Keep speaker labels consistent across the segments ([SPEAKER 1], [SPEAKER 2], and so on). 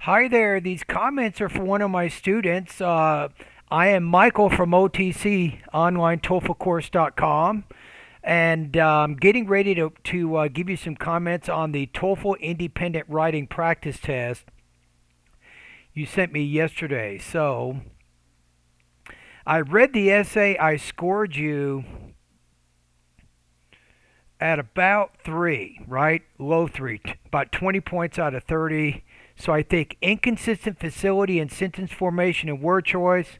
[SPEAKER 1] Hi there. These comments are for one of my students. I am Michael from OTC online TOEFLcourse.com, and getting ready to give you some comments on the TOEFL independent writing practice test you sent me yesterday. So I read the essay. I scored you at about 3, right? Low 3, about 20 points out of 30. So I think inconsistent facility and sentence formation and word choice.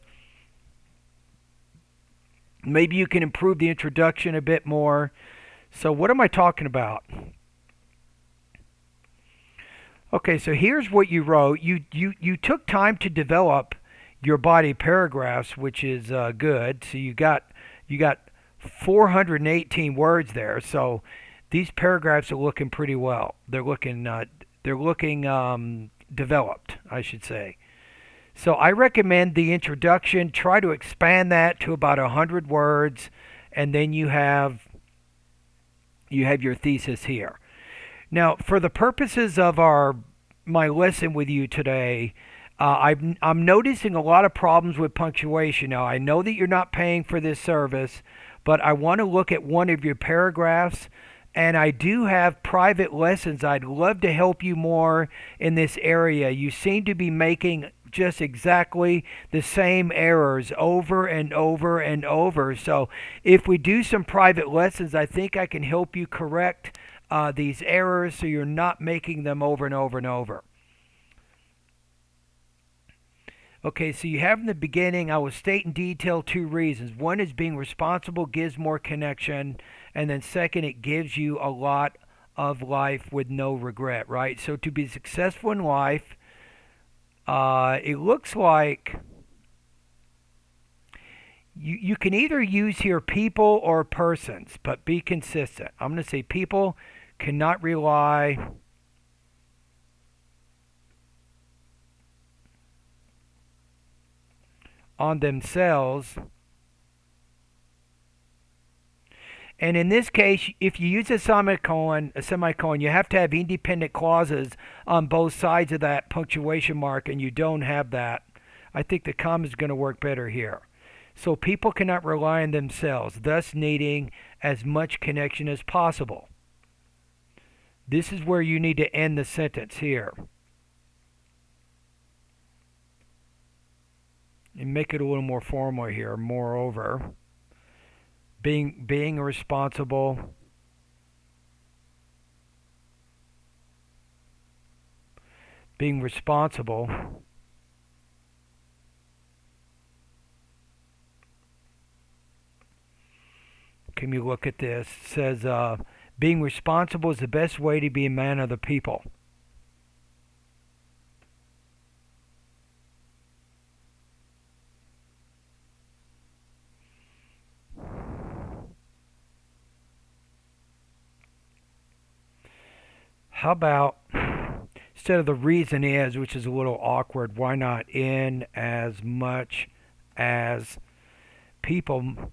[SPEAKER 1] Maybe you can improve the introduction a bit more. So what am I talking about? Okay, so here's what you wrote. You took time to develop your body paragraphs, which is good. So you got 418 words there. So these paragraphs are looking pretty well. They're looking developed, I should say. So I recommend the introduction. Try to expand that to about 100 words, and then you have your thesis here. Now, for the purposes of my lesson with you today, I'm noticing a lot of problems with punctuation. Now, I know that you're not paying for this service, but I want to look at one of your paragraphs, and I do have private lessons. I'd love to help you more in this area. You seem to be making just exactly the same errors over and over and over. So if we do some private lessons, I think I can help you correct these errors so you're not making them over and over and over. Okay, so you have in the beginning, I will state in detail 2 reasons. One is being responsible gives more connection, and then second, it gives you a lot of life with no regret, right? So to be successful in life, it looks like you can either use here people or persons, but be consistent. I'm going to say people cannot rely on themselves. And in this case, if you use a semicolon, you have to have independent clauses on both sides of that punctuation mark, and you don't have that. I think the comma is going to work better here. So people cannot rely on themselves, thus needing as much connection as possible. This is where you need to end the sentence here. And make it a little more formal here. Moreover, being responsible can you look at this? It says being responsible is the best way to be a man of the people. How about, instead of the reason is, which is a little awkward, why not in as much as people?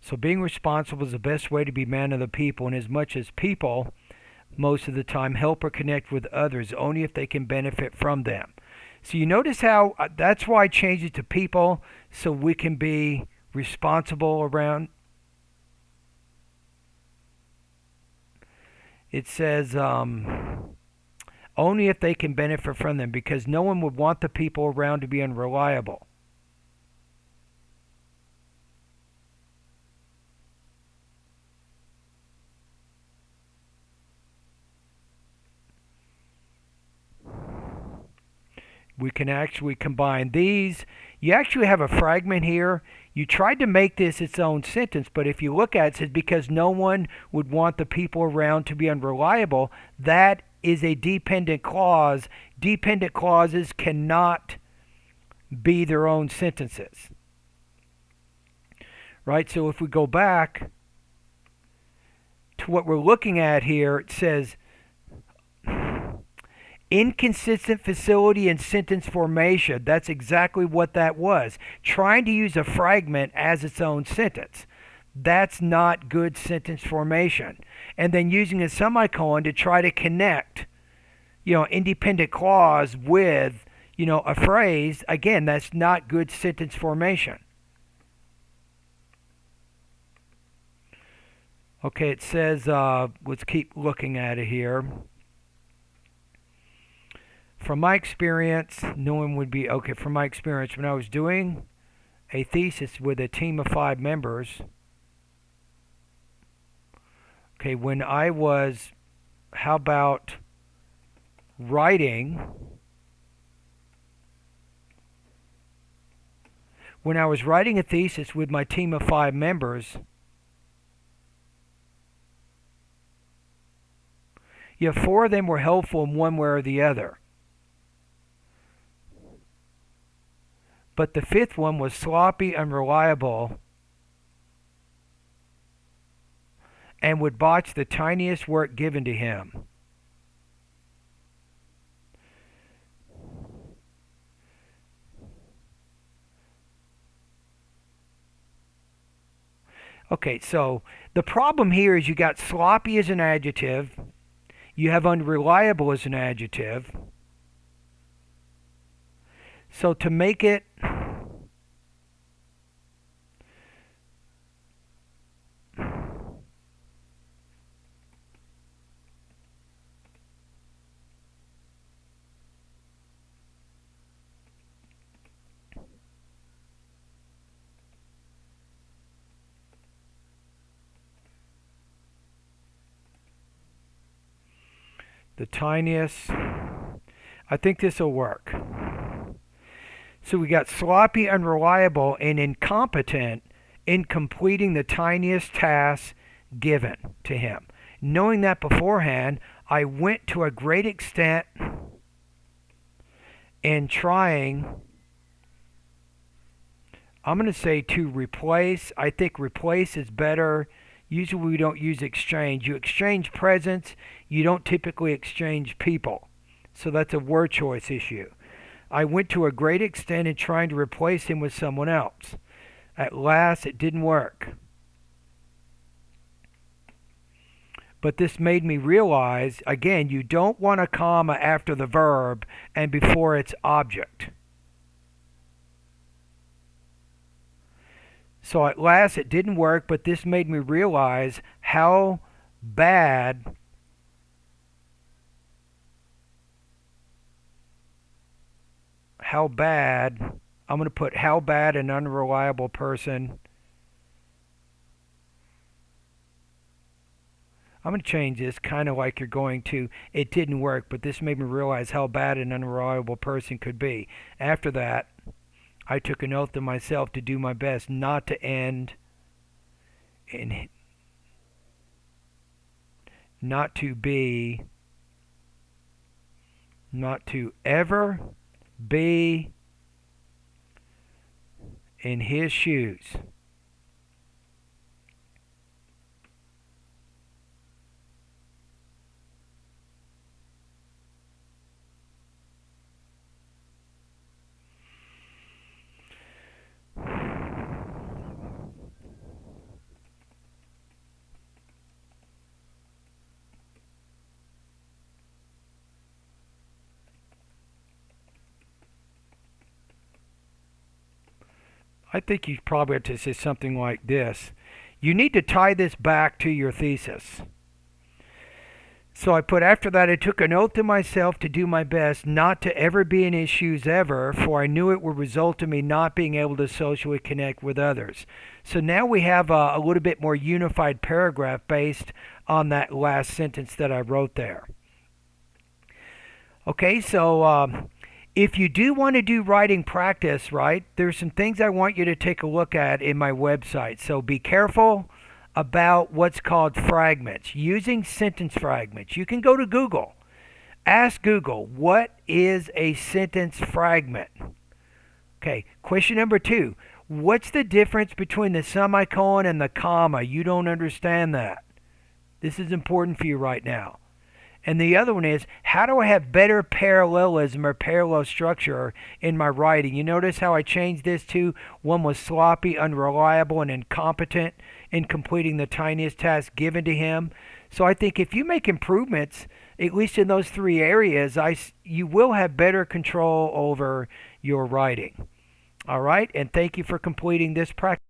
[SPEAKER 1] So being responsible is the best way to be man of the people, and as much as people, most of the time, help or connect with others only if they can benefit from them. So you notice how that's why I changed it to people, so we can be responsible around. It says only if they can benefit from them, because no one would want the people around to be unreliable. We can actually combine these. You actually have a fragment here. You tried to make this its own sentence, but if you look at it, it says because no one would want the people around to be unreliable. That is a dependent clause. Dependent clauses cannot be their own sentences. Right? So if we go back to what we're looking at here, it says inconsistent facility and sentence formation. That's exactly what that was. Trying to use a fragment as its own sentence. That's not good sentence formation. And then using a semicolon to try to connect, independent clause with, a phrase, again, that's not good sentence formation. Okay, it says, let's keep looking at it here. From my experience, no one would be, okay, from my experience, when I was doing a thesis with a team of 5 members, okay, when I was, how about writing, when I was writing a thesis with my team of 5 members, yeah, 4 of them were helpful in one way or the other. But the 5th one was sloppy, unreliable, and would botch the tiniest work given to him. Okay, so the problem here is you got sloppy as an adjective, you have unreliable as an adjective. So to make it the tiniest, I think this will work. So we got sloppy, unreliable, and incompetent in completing the tiniest task given to him. Knowing that beforehand, I went to a great extent in trying, I'm going to say to replace. I think replace is better. Usually we don't use exchange. You exchange presents, you don't typically exchange people. So that's a word choice issue. I went to a great extent in trying to replace him with someone else. At last, it didn't work. But this made me realize, again, you don't want a comma after the verb and before its object. So at last, it didn't work, but this made me realize how bad I'm going to put how bad an unreliable person. I'm going to change this kind of like you're going to, it didn't work, but this made me realize how bad an unreliable person could be. After that, I took an oath to myself to do my best not to end in, not to ever be in his shoes. I think you probably have to say something like this. You need to tie this back to your thesis. So I put, after that, I took an oath to myself to do my best not to ever be in his shoes ever, for I knew it would result in me not being able to socially connect with others. So now we have a little bit more unified paragraph based on that last sentence that I wrote there. Okay, so if you do want to do writing practice, right, there's some things I want you to take a look at in my website. So be careful about what's called fragments, using sentence fragments. You can go to Google. Ask Google, what is a sentence fragment? Okay, question number 2. What's the difference between the semicolon and the comma? You don't understand that. This is important for you right now. And the other one is, how do I have better parallelism or parallel structure in my writing? You notice how I changed this to, one was sloppy, unreliable, and incompetent in completing the tiniest task given to him. So I think if you make improvements, at least in those three areas, you will have better control over your writing. All right, and thank you for completing this practice.